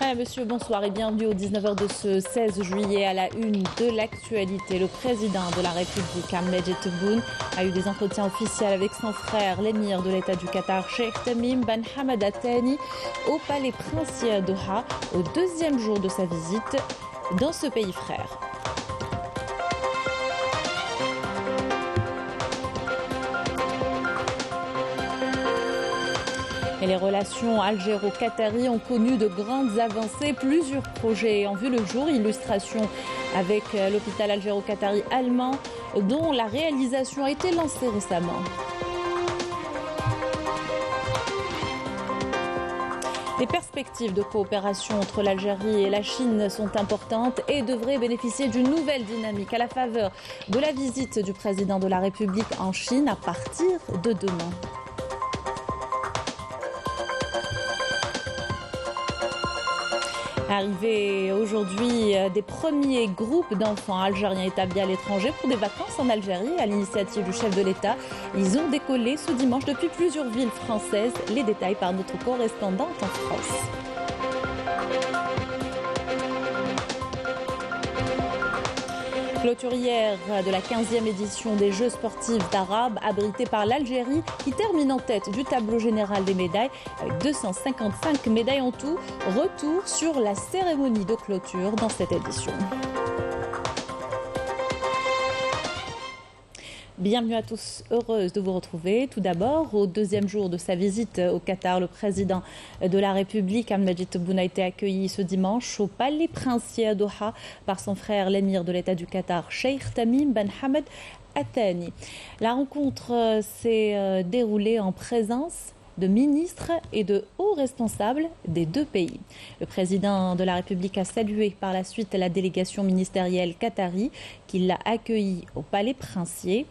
Madame, Monsieur, bonsoir et bienvenue au 19h de ce 16 juillet à la une de l'actualité. Le président de la République, Ahmed Tebboune, a eu des entretiens officiels avec son frère, l'émir de l'État du Qatar, Sheikh Tamim Ben Hamad Al Thani, au palais princier à Doha, au deuxième jour de sa visite dans ce pays frère. Et les relations algéro-qatari ont connu de grandes avancées. Plusieurs projets ont vu le jour. Illustration avec l'hôpital algéro-qatari allemand dont la réalisation a été lancée récemment. Les perspectives de coopération entre l'Algérie et la Chine sont importantes et devraient bénéficier d'une nouvelle dynamique à la faveur de la visite du président de la République en Chine à partir de demain. Arrivée aujourd'hui des premiers groupes d'enfants algériens établis à l'étranger pour des vacances en Algérie à l'initiative du chef de l'État. Ils ont décollé ce dimanche depuis plusieurs villes françaises. Les détails par notre correspondante en France. Clôturière de la 15e édition des Jeux sportifs d'Arabe, abritée par l'Algérie, qui termine en tête du tableau général des médailles, avec 255 médailles en tout. Retour sur la cérémonie de clôture dans cette édition. Bienvenue à tous, heureuse de vous retrouver. Tout d'abord, au deuxième jour de sa visite au Qatar, le président de la République, Ahmed Tebboune, a été accueilli ce dimanche au palais princier à Doha par son frère, l'émir de l'État du Qatar, Sheikh Tamim Ben Hamad Al Thani. La rencontre s'est déroulée en présence de ministres et de hauts responsables des deux pays. Le président de la République a salué par la suite la délégation ministérielle qatari qui l'a accueilli au palais princier.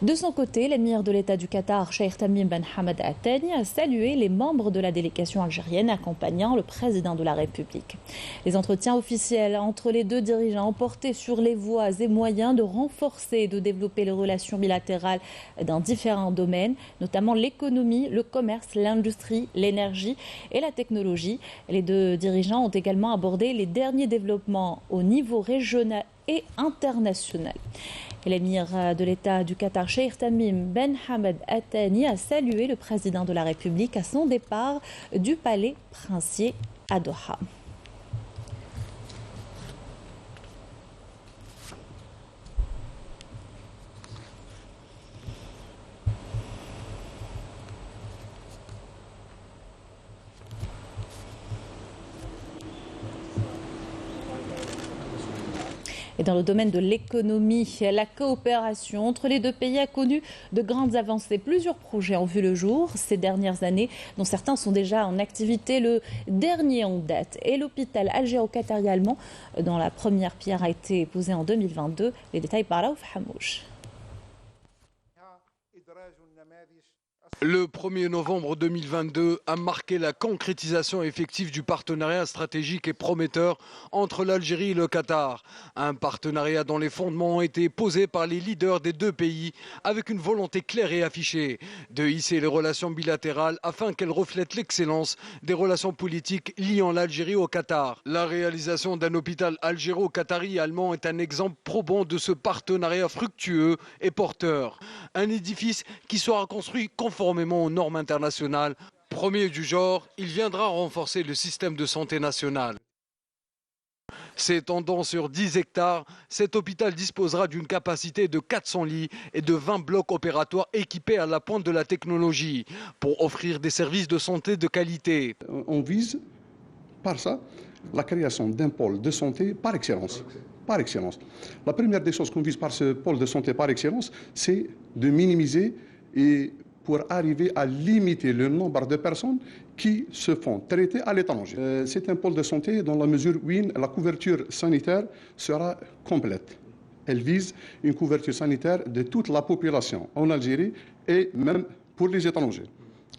De son côté, l'émir de l'État du Qatar, Sheikh Tamim Ben Hamad Al Thani, a salué les membres de la délégation algérienne accompagnant le président de la République. Les entretiens officiels entre les deux dirigeants ont porté sur les voies et moyens de renforcer et de développer les relations bilatérales dans différents domaines, notamment l'économie, le commerce, l'industrie, l'énergie et la technologie. Les deux dirigeants ont également abordé les derniers développements au niveau régional et international. L'émir de l'État du Qatar, Sheikh Tamim Ben Hamad Al Thani, a salué le président de la République à son départ du palais princier à Doha. Et dans le domaine de l'économie, la coopération entre les deux pays a connu de grandes avancées. Plusieurs projets ont vu le jour ces dernières années, dont certains sont déjà en activité. Le dernier en date est l'hôpital algéro-qatari allemand, dont la première pierre a été posée en 2022. Les détails par Raouf Hamouche. Le 1er novembre 2022 a marqué la concrétisation effective du partenariat stratégique et prometteur entre l'Algérie et le Qatar. Un partenariat dont les fondements ont été posés par les leaders des deux pays avec une volonté claire et affichée de hisser les relations bilatérales afin qu'elles reflètent l'excellence des relations politiques liant l'Algérie au Qatar. La réalisation d'un hôpital algéro-qatari allemand est un exemple probant de ce partenariat fructueux et porteur. Un édifice qui sera construit conformément aux normes internationales. Premier du genre, il viendra renforcer le système de santé national. S'étendant sur 10 hectares, cet hôpital disposera d'une capacité de 400 lits et de 20 blocs opératoires équipés à la pointe de la technologie pour offrir des services de santé de qualité. On vise par ça la création d'un pôle de santé par excellence. Par excellence. La première des choses qu'on vise par ce pôle de santé par excellence, c'est de minimiser et pour arriver à limiter le nombre de personnes qui se font traiter à l'étranger. C'est un pôle de santé dans la mesure où la couverture sanitaire sera complète. Elle vise une couverture sanitaire de toute la population en Algérie et même pour les étrangers.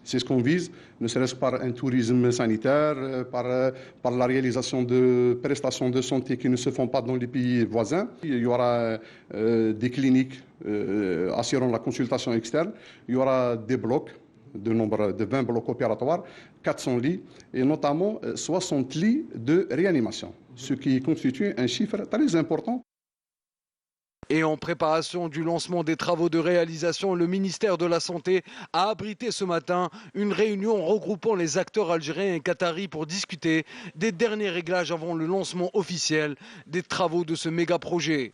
C'est ce qu'on vise, ne serait-ce par un tourisme sanitaire, par la réalisation de prestations de santé qui ne se font pas dans les pays voisins. Il y aura des cliniques assurant la consultation externe, il y aura des blocs de nombre de 20 blocs opératoires, 400 lits et notamment 60 lits de réanimation, ce qui constitue un chiffre très important. Et en préparation du lancement des travaux de réalisation, le ministère de la Santé a abrité ce matin une réunion regroupant les acteurs algériens et qataris pour discuter des derniers réglages avant le lancement officiel des travaux de ce méga projet.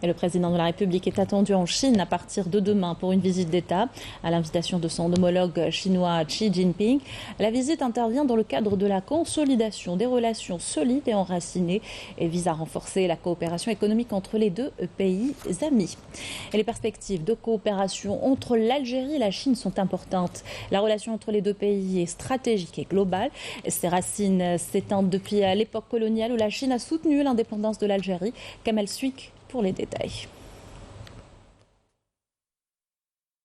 Et le président de la République est attendu en Chine à partir de demain pour une visite d'État à l'invitation de son homologue chinois Xi Jinping. La visite intervient dans le cadre de la consolidation des relations solides et enracinées et vise à renforcer la coopération économique entre les deux pays amis. Et les perspectives de coopération entre l'Algérie et la Chine sont importantes. La relation entre les deux pays est stratégique et globale. Ses racines s'étendent depuis l'époque coloniale où la Chine a soutenu l'indépendance de l'Algérie. Kamel Suik pour les détails.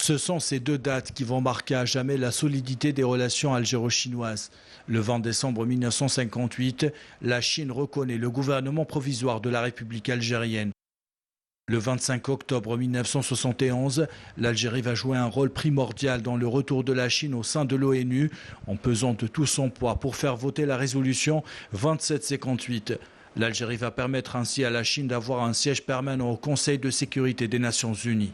Ce sont ces deux dates qui vont marquer à jamais la solidité des relations algéro-chinoises. Le 20 décembre 1958, la Chine reconnaît le gouvernement provisoire de la République algérienne. Le 25 octobre 1971, l'Algérie va jouer un rôle primordial dans le retour de la Chine au sein de l'ONU, en pesant de tout son poids pour faire voter la résolution 2758. L'Algérie va permettre ainsi à la Chine d'avoir un siège permanent au Conseil de sécurité des Nations Unies.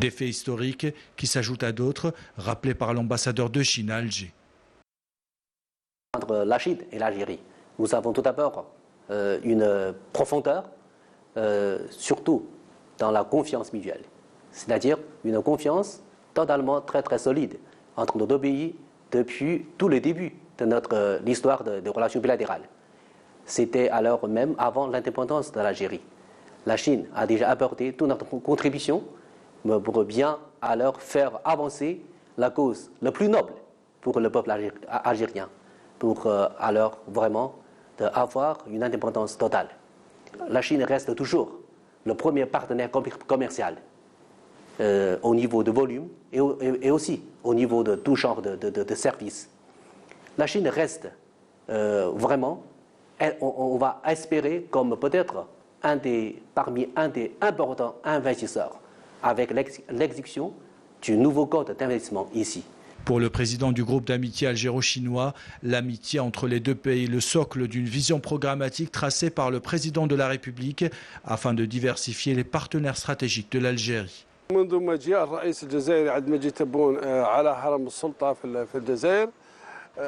Des faits historiques qui s'ajoutent à d'autres, rappelés par l'ambassadeur de Chine à Alger. Entre la Chine et l'Algérie, nous avons tout d'abord une profondeur, surtout dans la confiance mutuelle. C'est-à-dire une confiance totalement très solide entre nos deux pays depuis tout le début de l'histoire des relations bilatérales. C'était alors même avant l'indépendance de l'Algérie. La Chine a déjà apporté toute notre contribution pour bien alors faire avancer la cause la plus noble pour le peuple algérien, pour alors vraiment avoir une indépendance totale. La Chine reste toujours le premier partenaire commercial au niveau de volume et aussi au niveau de tout genre de services. La Chine reste vraiment, on va espérer comme peut-être parmi un des importants investisseurs avec l'exécution du nouveau code d'investissement ici. Pour le président du groupe d'amitié algéro-chinois, l'amitié entre les deux pays est le socle d'une vision programmatique tracée par le président de la République afin de diversifier les partenaires stratégiques de l'Algérie.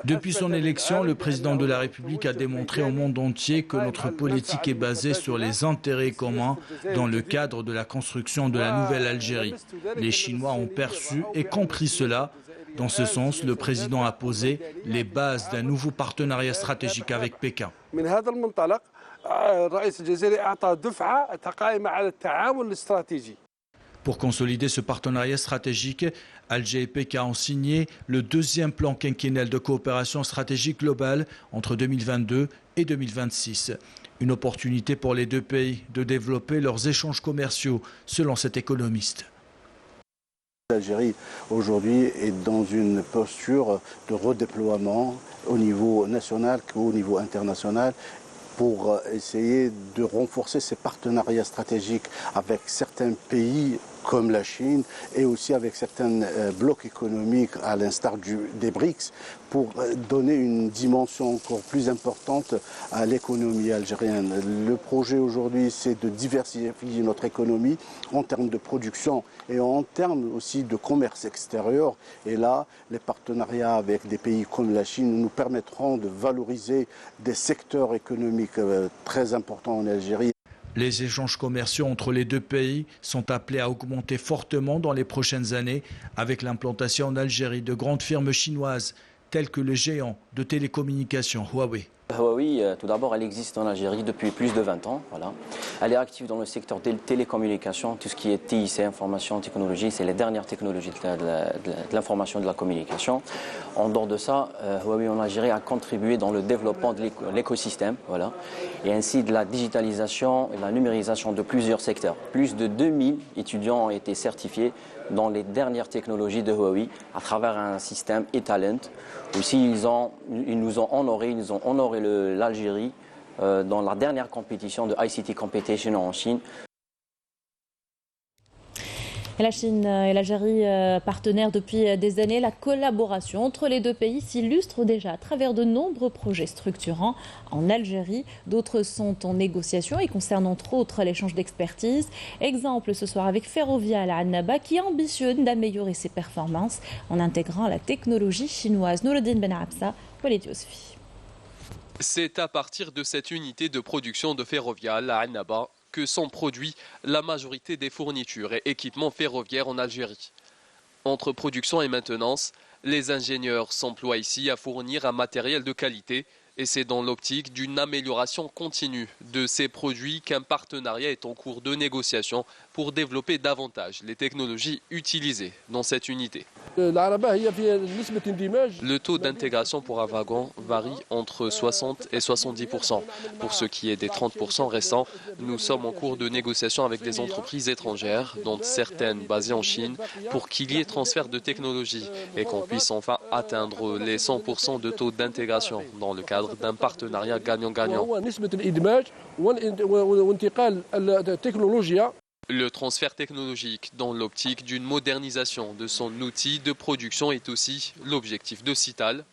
Depuis son élection, le président de la République a démontré au monde entier que notre politique est basée sur les intérêts communs dans le cadre de la construction de la nouvelle Algérie. Les Chinois ont perçu et compris cela. Dans ce sens, le président a posé les bases d'un nouveau partenariat stratégique avec Pékin. Pour consolider ce partenariat stratégique, Alger et Pékin ont signé le deuxième plan quinquennal de coopération stratégique globale entre 2022 et 2026. Une opportunité pour les deux pays de développer leurs échanges commerciaux, selon cet économiste. L'Algérie aujourd'hui est dans une posture de redéploiement au niveau national qu'au niveau international pour essayer de renforcer ses partenariats stratégiques avec certains pays comme la Chine et aussi avec certains blocs économiques à l'instar des BRICS pour donner une dimension encore plus importante à l'économie algérienne. Le projet aujourd'hui, c'est de diversifier notre économie en termes de production et en termes aussi de commerce extérieur. Et là, les partenariats avec des pays comme la Chine nous permettront de valoriser des secteurs économiques très importants en Algérie. Les échanges commerciaux entre les deux pays sont appelés à augmenter fortement dans les prochaines années avec l'implantation en Algérie de grandes firmes chinoises telles que le géant de télécommunications Huawei. Huawei, tout d'abord, elle existe en Algérie depuis plus de 20 ans. Voilà. Elle est active dans le secteur des télécommunications, tout ce qui est TIC, information, technologie, c'est les dernières technologies de l'information et de la communication. En dehors de ça, Huawei en Algérie a contribué dans le développement de l'écosystème, voilà, et ainsi de la digitalisation et de la numérisation de plusieurs secteurs. Plus de 2000 étudiants ont été certifiés dans les dernières technologies de Huawei à travers un système e-talent. Aussi, ils nous ont honoré l'Algérie dans la dernière compétition de ICT Competition en Chine. Et la Chine et l'Algérie, partenaires depuis des années, la collaboration entre les deux pays s'illustre déjà à travers de nombreux projets structurants en Algérie. D'autres sont en négociation et concernent entre autres l'échange d'expertise. Exemple ce soir avec Ferrovia Al Annaba qui ambitionne d'améliorer ses performances en intégrant la technologie chinoise. Noureddin Ben Absa, Walid Yousfi. C'est à partir de cette unité de production de Ferrovia Al Annaba que sont produits la majorité des fournitures et équipements ferroviaires en Algérie. Entre production et maintenance, les ingénieurs s'emploient ici à fournir un matériel de qualité et c'est dans l'optique d'une amélioration continue de ces produits qu'un partenariat est en cours de négociation pour développer davantage les technologies utilisées dans cette unité. Le taux d'intégration pour un wagon varie entre 60 et 70%. Pour ce qui est des 30% restants, nous sommes en cours de négociation avec des entreprises étrangères, dont certaines basées en Chine, pour qu'il y ait transfert de technologie et qu'on puisse enfin atteindre les 100% de taux d'intégration dans le cadre d'un partenariat gagnant-gagnant. Le transfert technologique dans l'optique d'une modernisation de son outil de production est aussi l'objectif de Cital,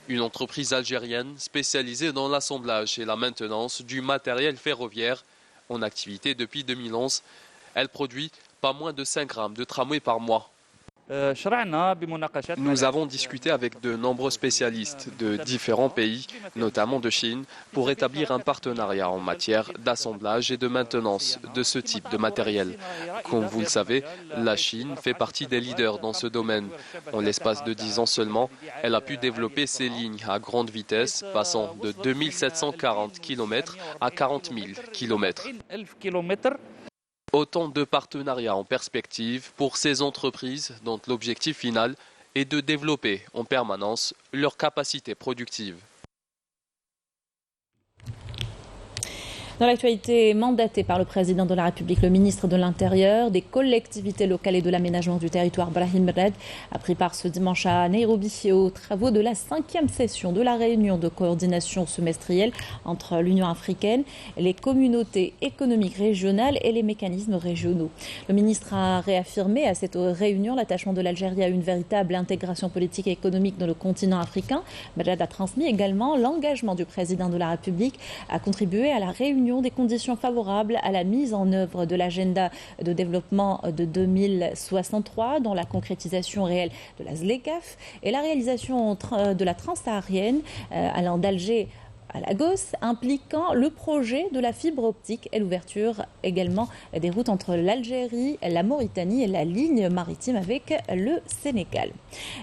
une entreprise algérienne spécialisée dans l'assemblage et la maintenance du matériel ferroviaire en activité depuis 2011. Elle produit pas moins de 5 grammes de tramway par mois. Nous avons discuté avec de nombreux spécialistes de différents pays, notamment de Chine, pour établir un partenariat en matière d'assemblage et de maintenance de ce type de matériel. Comme vous le savez, la Chine fait partie des leaders dans ce domaine. En l'espace de 10 ans seulement, elle a pu développer ses lignes à grande vitesse, passant de 2740 km à 40 000 km. Autant de partenariats en perspective pour ces entreprises dont l'objectif final est de développer en permanence leur capacité productive. Dans l'actualité, mandaté par le président de la République, le ministre de l'Intérieur, des collectivités locales et de l'aménagement du territoire, Brahim Merad, a pris part ce dimanche à Nairobi aux travaux de la 5e session de la réunion de coordination semestrielle entre l'Union africaine, les communautés économiques régionales et les mécanismes régionaux. Le ministre a réaffirmé à cette réunion l'attachement de l'Algérie à une véritable intégration politique et économique dans le continent africain. Merad a transmis également l'engagement du président de la République à contribuer à la réunion des conditions favorables à la mise en œuvre de l'agenda de développement de 2063 dans la concrétisation réelle de la ZLECAf et la réalisation de la transsaharienne allant d'Alger à Lagos, impliquant le projet de la fibre optique et l'ouverture également des routes entre l'Algérie, la Mauritanie et la ligne maritime avec le Sénégal.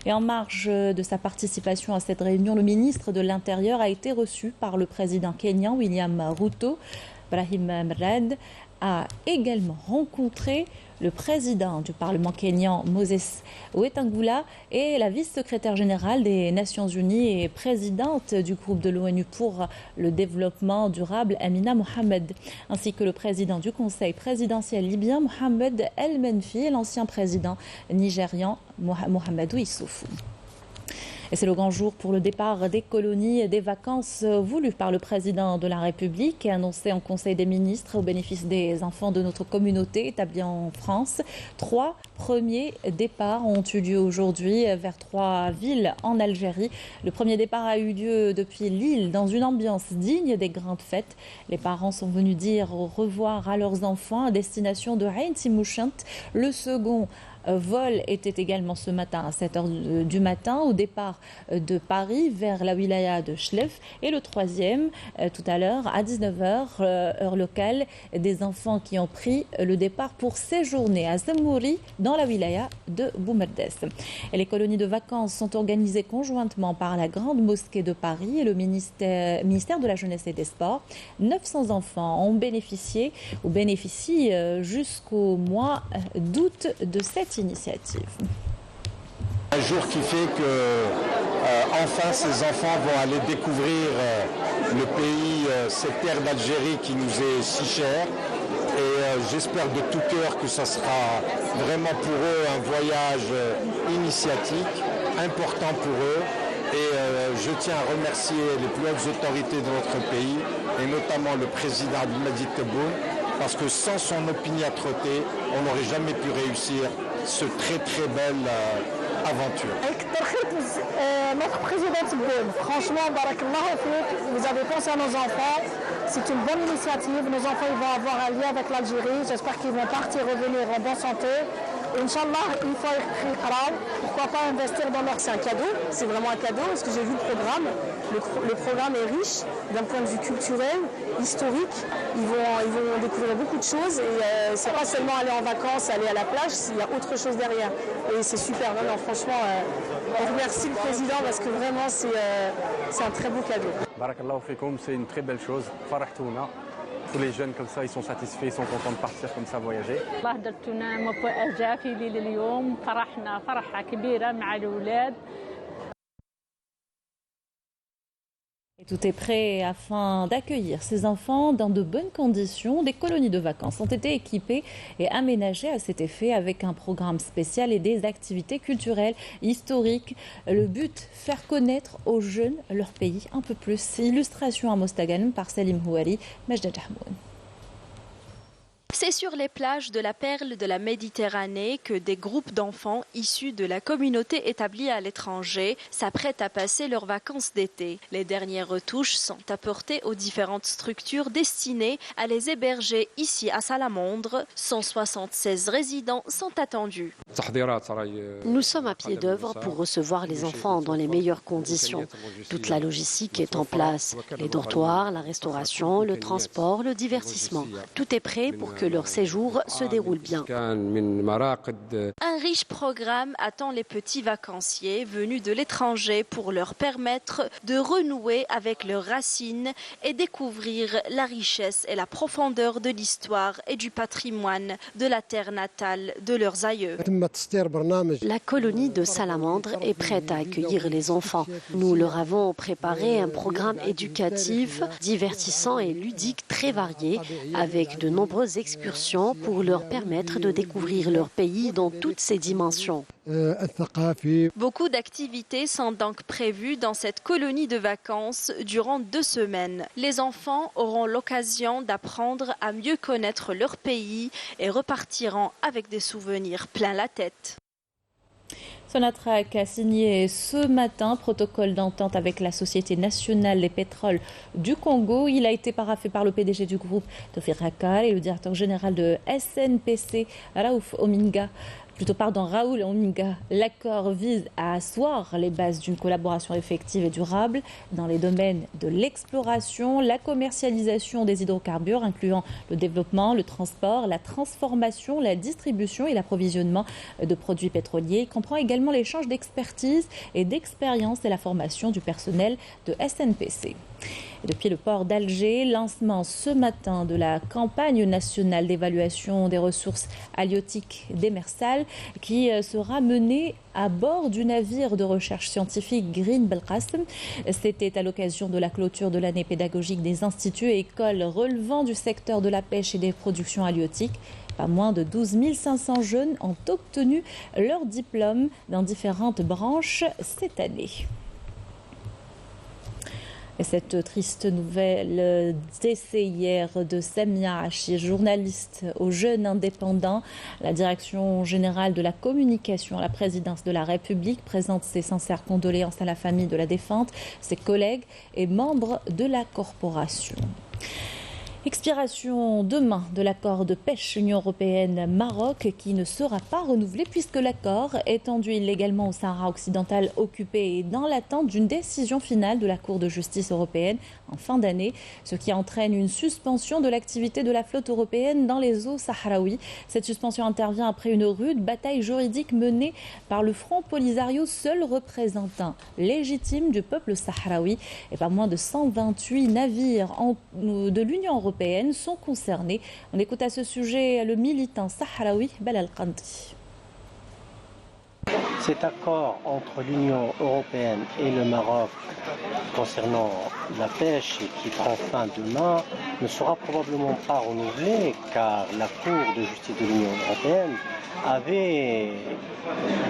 Et en marge de sa participation à cette réunion, le ministre de l'Intérieur a été reçu par le président kényan William Ruto. Brahim Merad a également rencontré le président du Parlement kényan, Moses Wetangula, et la vice-secrétaire générale des Nations Unies et présidente du groupe de l'ONU pour le développement durable, Amina Mohamed, ainsi que le président du Conseil présidentiel libyen, Mohamed El Menfi, et l'ancien président nigérian, Mohamedou Issoufou. Et c'est le grand jour pour le départ des colonies et des vacances voulues par le président de la République et annoncé en Conseil des ministres au bénéfice des enfants de notre communauté établie en France. 3 premiers départs ont eu lieu aujourd'hui vers 3 villes en Algérie. Le premier départ a eu lieu depuis Lille dans une ambiance digne des grandes fêtes. Les parents sont venus dire au revoir à leurs enfants à destination de Ain Timouchant. Le second vol était également ce matin à 7h du matin au départ de Paris vers la wilaya de Chlef et le troisième tout à l'heure à 19h heure locale, des enfants qui ont pris le départ pour séjourner à Zemouri dans la wilaya de Boumerdes. Et les colonies de vacances sont organisées conjointement par la Grande Mosquée de Paris et le ministère de la Jeunesse et des Sports. 900 enfants ont bénéficié ou bénéficient jusqu'au mois d'août de cette initiative. Un jour qui fait que enfin ces enfants vont aller découvrir le pays, cette terre d'Algérie qui nous est si chère. Et j'espère de tout cœur que ça sera vraiment pour eux un voyage initiatique, important pour eux. Et je tiens à remercier les plus hautes autorités de notre pays, et notamment le président Abdelmadjid Tebboune, parce que sans son opiniâtreté, on n'aurait jamais pu réussir ce très très belle aventure. Notre présidente Boune, franchement, barakallahu fik, vous avez pensé à nos enfants. C'est une bonne initiative. Nos enfants ils vont avoir un lien avec l'Algérie. J'espère qu'ils vont partir revenir en bonne santé. Inch'Allah, il faut écrire. Pourquoi pas investir dans leur... C'est un cadeau, c'est vraiment un cadeau, parce que j'ai vu le programme. Le programme est riche d'un point de vue culturel, historique. Ils vont découvrir beaucoup de choses et c'est pas seulement aller en vacances, aller à la plage, il y a autre chose derrière. Et c'est super, non, franchement, on remercie le président parce que vraiment c'est un très beau cadeau. Barakallahu fikoum, c'est une très belle chose. Farahtouna. Tous les jeunes comme ça, ils sont satisfaits, ils sont contents de partir comme ça voyager. Et tout est prêt afin d'accueillir ces enfants dans de bonnes conditions. Des colonies de vacances ont été équipées et aménagées à cet effet avec un programme spécial et des activités culturelles, historiques. Le but, faire connaître aux jeunes leur pays un peu plus. Illustration à Mostaganem par Salim Houari, Majda Jahmoun. C'est sur les plages de la Perle de la Méditerranée que des groupes d'enfants issus de la communauté établie à l'étranger s'apprêtent à passer leurs vacances d'été. Les dernières retouches sont apportées aux différentes structures destinées à les héberger ici à Salamandre. 176 résidents sont attendus. Nous sommes à pied d'œuvre pour recevoir les enfants dans les meilleures conditions. Toute la logistique est en place. Les dortoirs, la restauration, le transport, le divertissement. Tout est prêt pour que leur séjour se déroule bien. Un riche programme attend les petits vacanciers venus de l'étranger pour leur permettre de renouer avec leurs racines et découvrir la richesse et la profondeur de l'histoire et du patrimoine de la terre natale de leurs aïeux. La colonie de Salamandre est prête à accueillir les enfants. Nous leur avons préparé un programme éducatif, divertissant et ludique très varié, avec de nombreuses excursions pour leur permettre de découvrir leur pays dans toutes ses dimensions. Beaucoup d'activités sont donc prévues dans cette colonie de vacances durant 2 semaines. Les enfants auront l'occasion d'apprendre à mieux connaître leur pays et repartiront avec des souvenirs plein la tête. Sonatrach a signé ce matin protocole d'entente avec la Société nationale des pétroles du Congo. Il a été paraphé par le PDG du groupe Tofir Hakal et le directeur général de SNPC, Raoul Ominga. L'accord vise à asseoir les bases d'une collaboration effective et durable dans les domaines de l'exploration, la commercialisation des hydrocarbures, incluant le développement, le transport, la transformation, la distribution et l'approvisionnement de produits pétroliers. Il comprend également l'échange d'expertise et d'expérience et la formation du personnel de SNPC. Et depuis le port d'Alger, lancement ce matin de la campagne nationale d'évaluation des ressources halieutiques démersales qui sera menée à bord du navire de recherche scientifique Green Belkacem. C'était à l'occasion de la clôture de l'année pédagogique des instituts et écoles relevant du secteur de la pêche et des productions halieutiques. Pas moins de 12 500 jeunes ont obtenu leur diplôme dans différentes branches cette année. Et cette triste nouvelle décès hier de Samia Hachi, journaliste au Jeune Indépendant. La direction générale de la communication à la présidence de la République présente ses sincères condoléances à la famille de la défunte, ses collègues et membres de la corporation. Expiration demain de l'accord de pêche Union européenne-Maroc qui ne sera pas renouvelé puisque l'accord étendu illégalement au Sahara occidental occupé est dans l'attente d'une décision finale de la Cour de justice européenne en fin d'année, ce qui entraîne une suspension de l'activité de la flotte européenne dans les eaux sahraouis. Cette suspension intervient après une rude bataille juridique menée par le Front Polisario, seul représentant légitime du peuple sahraoui, et pas moins de 128 navires de l'Union européenne sont concernés. On écoute à ce sujet le militant sahraoui Belal Qandi. Cet accord entre l'Union européenne et le Maroc concernant la pêche et qui prend fin demain ne sera probablement pas renouvelé car la Cour de justice de l'Union européenne avait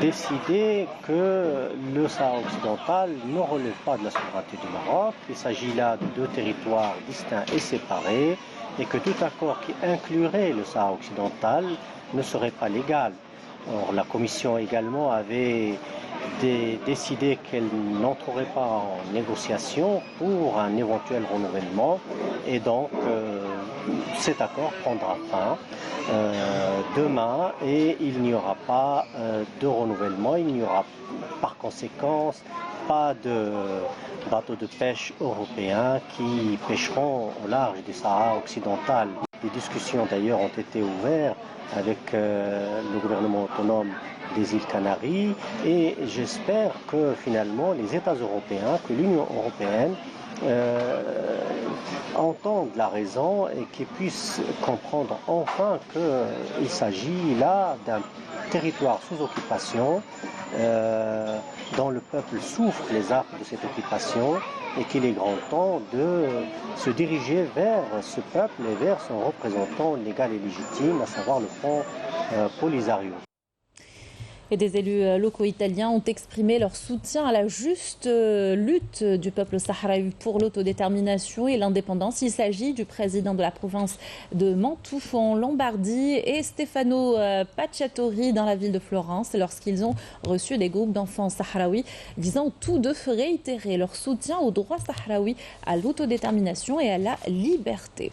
décidé que le Sahara occidental ne relève pas de la souveraineté du Maroc. Il s'agit là de deux territoires distincts et séparés et que tout accord qui inclurait le Sahara occidental ne serait pas légal. Or, la Commission également avait décidé qu'elle n'entrerait pas en négociation pour un éventuel renouvellement et donc cet accord prendra fin demain et il n'y aura pas de renouvellement, il n'y aura par conséquent pas de bateaux de pêche européens qui pêcheront au large du Sahara occidental. Des discussions d'ailleurs ont été ouvertes avec le gouvernement autonome des îles Canaries et j'espère que finalement les États européens, que l'Union européenne entendent la raison et qu'ils puissent comprendre enfin qu'il s'agit là d'un territoire sous occupation dont le peuple souffre les affres de cette occupation et qu'il est grand temps de se diriger vers ce peuple et vers son représentant légal et légitime, à savoir le Front Polisario. Et des élus locaux italiens ont exprimé leur soutien à la juste lutte du peuple sahraoui pour l'autodétermination et l'indépendance. Il s'agit du président de la province de Mantoue en Lombardie et Stefano Pacciatori dans la ville de Florence lorsqu'ils ont reçu des groupes d'enfants sahraouis disant tous deux réitérer leur soutien au droit sahraoui à l'autodétermination et à la liberté.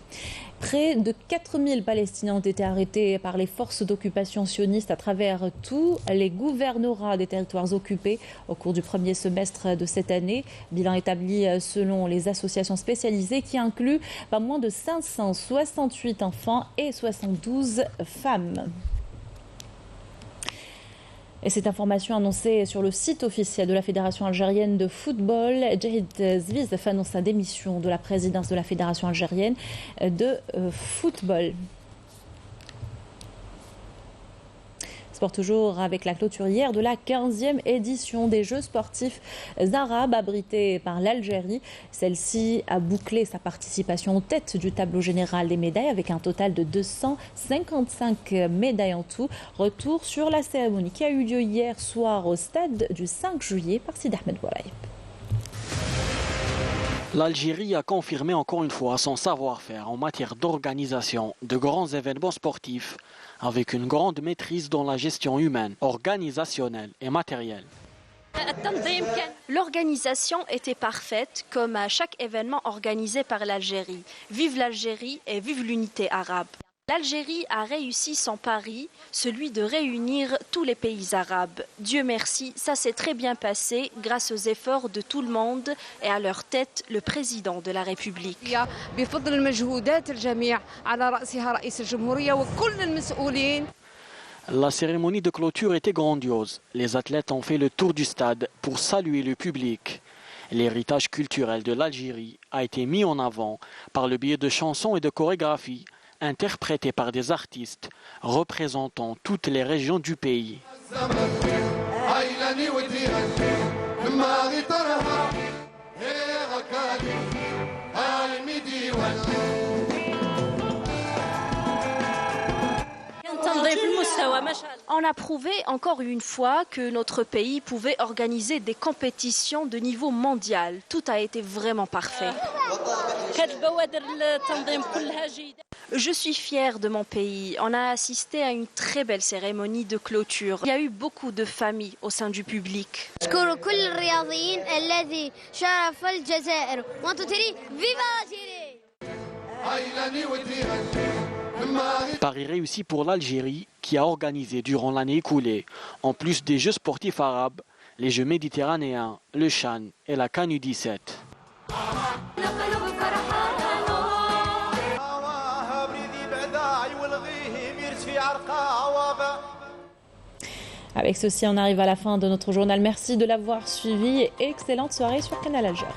Près de 4000 Palestiniens ont été arrêtés par les forces d'occupation sionistes à travers tous les gouvernorats des territoires occupés au cours du premier semestre de cette année. Bilan établi selon les associations spécialisées qui inclut pas moins de 568 enfants et 72 femmes. Et cette information annoncée sur le site officiel de la Fédération algérienne de football, Djahid Zvizef annonce sa démission de la présidence de la Fédération algérienne de football. Sport toujours avec la clôture hier de la 15e édition des Jeux sportifs arabes abrités par l'Algérie. Celle-ci a bouclé sa participation en tête du tableau général des médailles avec un total de 255 médailles en tout. Retour sur la cérémonie qui a eu lieu hier soir au stade du 5 juillet par Sid Ahmed Bouraïb. L'Algérie a confirmé encore une fois son savoir-faire en matière d'organisation de grands événements sportifs avec une grande maîtrise dans la gestion humaine, organisationnelle et matérielle. L'organisation était parfaite comme à chaque événement organisé par l'Algérie. Vive l'Algérie et vive l'unité arabe. L'Algérie a réussi son pari, celui de réunir tous les pays arabes. Dieu merci, ça s'est très bien passé grâce aux efforts de tout le monde et à leur tête le président de la République. La cérémonie de clôture était grandiose. Les athlètes ont fait le tour du stade pour saluer le public. L'héritage culturel de l'Algérie a été mis en avant par le biais de chansons et de chorégraphies interprétés par des artistes représentant toutes les régions du pays. On a prouvé encore une fois que notre pays pouvait organiser des compétitions de niveau mondial. Tout a été vraiment parfait. Je suis fière de mon pays. On a assisté à une très belle cérémonie de clôture. Il y a eu beaucoup de familles au sein du public. Pari réussi pour l'Algérie qui a organisé durant l'année écoulée, en plus des Jeux sportifs arabes, les Jeux méditerranéens, le Chan et la CAN U17. Avec ceci, on arrive à la fin de notre journal. Merci de l'avoir suivi et excellente soirée sur Canal Algérie.